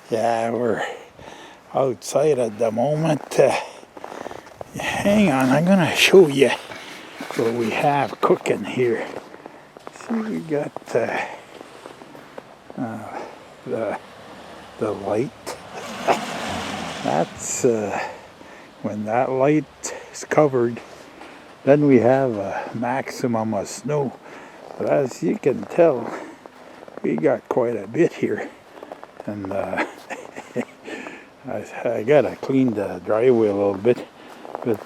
Yeah, we're outside at the moment. Hang on, I'm gonna show you what we have cooking here. See, we got the light. That's when that light is covered, then we have a maximum of snow. But as you can tell, we got quite a bit here, and I gotta clean the driveway a little bit. But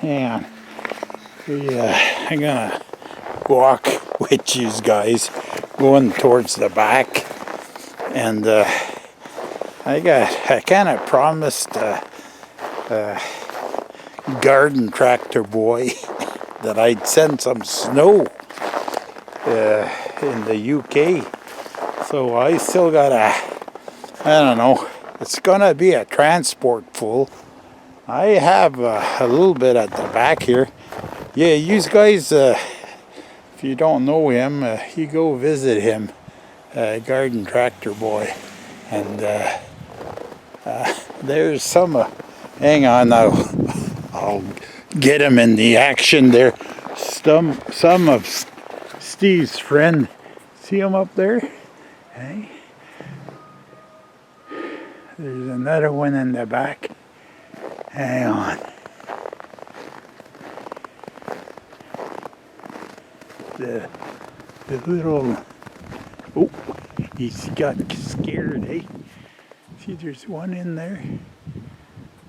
hang on, I'm gonna walk with you guys going towards the back, and I kind of promised garden tractor boy that I'd send some snow in the UK. So I still gotta, I don't know, it's gonna be a transport full. I have a little bit at the back here. Yeah, you guys, if you don't know him, you go visit him, Garden Tractor Boy. And there's some, hang on, I'll get him in the action there. Some of Steve's friend, see him up there? Hey, there's another one in the back. Hang on. The little, oh, he's got scared, eh? See, there's one in there.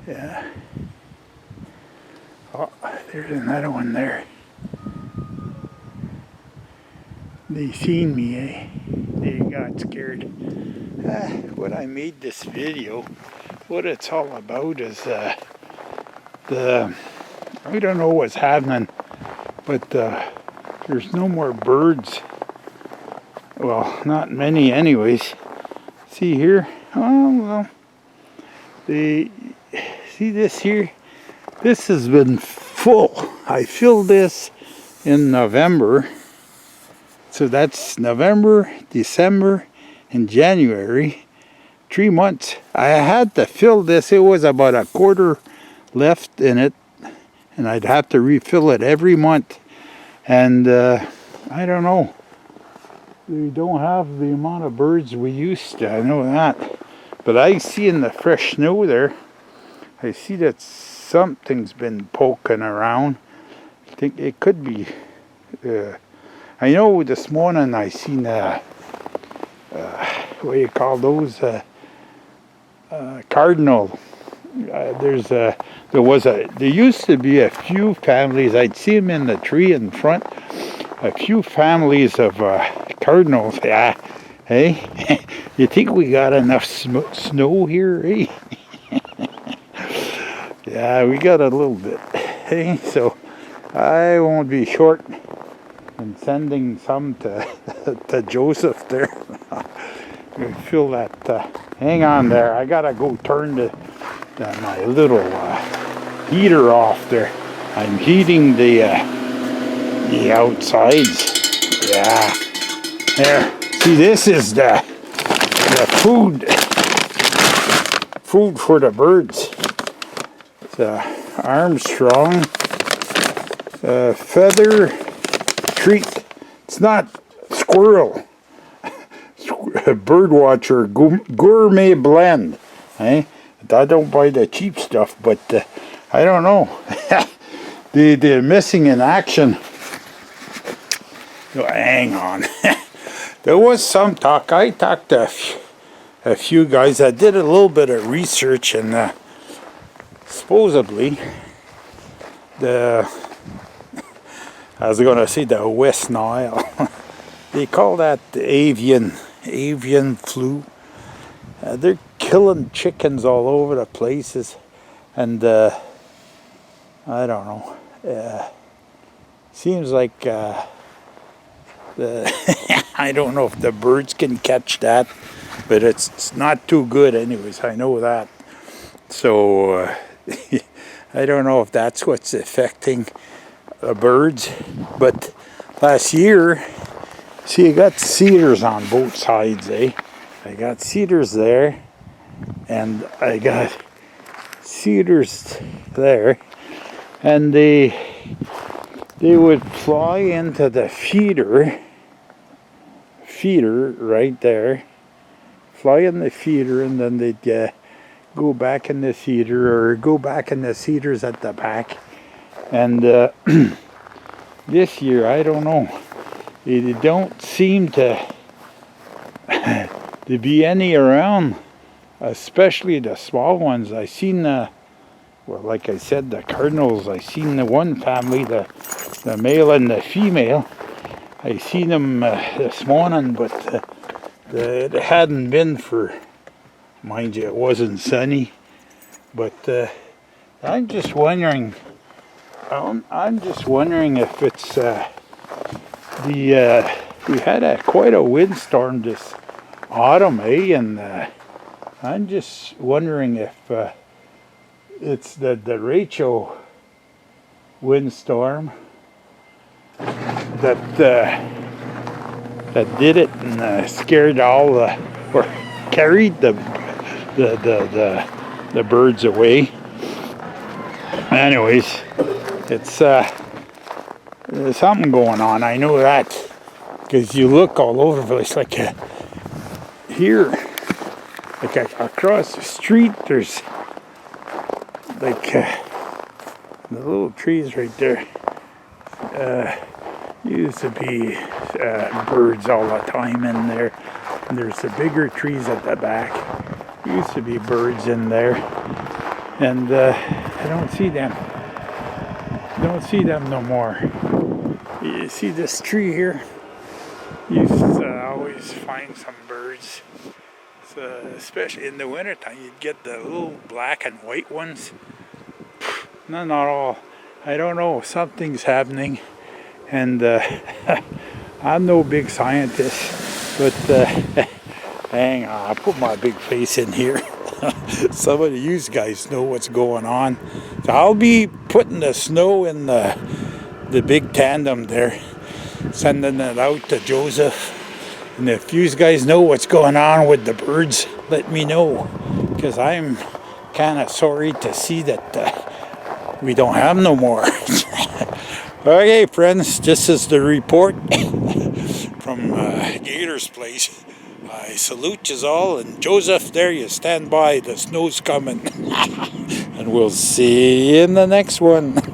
Yeah. Oh, there's another one there. They seen me, eh? They got scared. When I made this video, what it's all about is I don't know what's happening, but there's no more birds. Well, not many anyways. See here? Oh, well. See this here? This has been full. I filled this in November. So that's November, December, and January. 3 months. I had to fill this. It was about a quarter left in it. And I'd have to refill it every month. And I don't know. We don't have the amount of birds we used to. I know that. But I see in the fresh snow there, I see that something's been poking around. I think it could be. I know this morning I seen what do you call those? Cardinal. There used to be a few families. I'd see them in the tree in front. A few families of cardinals. Yeah, hey, you think we got enough snow here, eh? Yeah, we got a little bit. Hey, so I won't be short in sending some to to Joseph there. You feel that? Hang on there. I gotta go turn my little heater off there. I'm heating the outsides. Yeah. There. See, this is the food for the birds. It's Armstrong feather treat. It's not squirrel. Birdwatcher gourmet blend. Eh? I don't buy the cheap stuff, but I don't know. the missing in action. Oh, hang on. There was some talk. I talked to a few guys. I did a little bit of research, and supposedly I was going to say the West Nile. They call that the avian flu. They're killing chickens all over the places, and I don't know. Seems like I don't know if the birds can catch that, but it's not too good anyways. I know that. So I don't know if that's what's affecting the birds. But last year, see, you got cedars on both sides, eh? I got cedars there, and I got cedars there, and they would fly into the feeder right there, fly in the feeder, and then they'd go back in the feeder or go back in the cedars at the back. And this year, I don't know, they don't seem to be any around, especially the small ones. I seen well, like I said, the cardinals. I seen the one family, the male and the female. I seen them this morning, but it hadn't been for, mind you, it wasn't sunny. But I'm just wondering. I'm just wondering if it's we had quite a windstorm this autumn, and I'm just wondering if it's the Rachel windstorm that did it and scared all or carried the birds away. Anyways, it's there's something going on. I know that, because you look all over the place. Like here, like across the street, there's like the little trees right there. Used to be birds all the time in there. And there's the bigger trees at the back. Used to be birds in there, and I don't see them. Don't see them no more. You see this tree here? You used to always find some birds. So, especially in the wintertime, you'd get the little black and white ones. No, not all. I don't know. Something's happening. And I'm no big scientist, but hang on, I'll put my big face in here. Some of you guys know what's going on. So I'll be putting the snow in the big tandem there, sending it out to Joseph. And if you guys know what's going on with the birds, let me know, because I'm kind of sorry to see that we don't have no more. Okay, friends, this is the report from Gator's place. I salute you all, and Joseph, there you stand by, the snow's coming. And we'll see you in the next one.